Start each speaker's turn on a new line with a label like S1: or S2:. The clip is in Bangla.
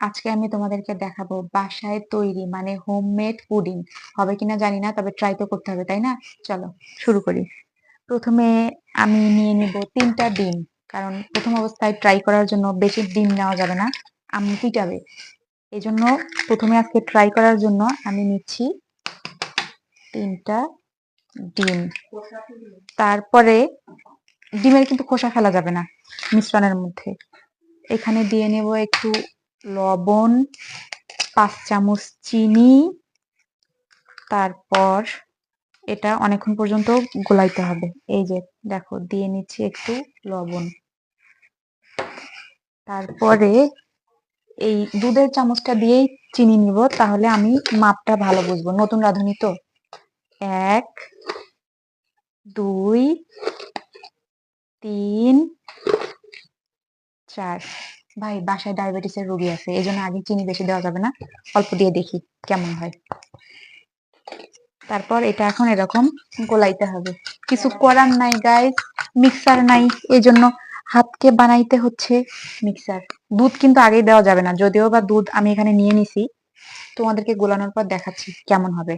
S1: আজকে আমি তোমাদেরকে দেখাবো বাসায় তৈরি মানে হোমমেড পুডিং হবে কিনা জানি না, তবে ট্রাই তো করতে হবে, তাই না? চলো শুরু করি। প্রথমে আমি নিয়ে নিব 3টা ডিম, কারণ প্রথম অবস্থায় ট্রাই করার জন্য বেশি ডিম নেওয়া যাবে না, আম্মু পিটাবে। এই জন্য প্রথমে আজকে ট্রাই করার জন্য আমি নিচ্ছি 3টা ডিম। তারপরে ডিমের কিন্তু খোসা ফেলা যাবে না মিশ্রণের মধ্যে। এখানে দিয়ে নেব একটু লবণ, 5 চামচ চিনি। তারপর এটা অনেকক্ষণ পর্যন্ত গোলাইতে হবে। এই যে দেখো দিয়ে নিচ্ছি একটু লবণ। তারপরে এই দুধের চামচটা দিয়েই চিনি নিব, তাহলে আমি মাপটা ভালো বুঝবো, নতুন রাঁধুনি তো। 1 2 3 4। ভাই বাসায় ডায়াবেটিসের রোগী আছে, এই জন্য আগে চিনি বেশি দেওয়া যাবে না, অল্প দিয়ে দেখি কেমন হয়। তারপর এটা এখন এরকম গোলাইতে হবে। কিছু করার নাই গাইস, মিক্সার নাই, এই জন্য হাতকে বানাইতে হচ্ছে মিক্সার। দুধ কিন্তু আগেই দেওয়া যাবে না, যদিও বা দুধ আমি এখানে নিয়ে নিছি, তোমাদেরকে গোলানোর পর দেখাচ্ছি কেমন হবে।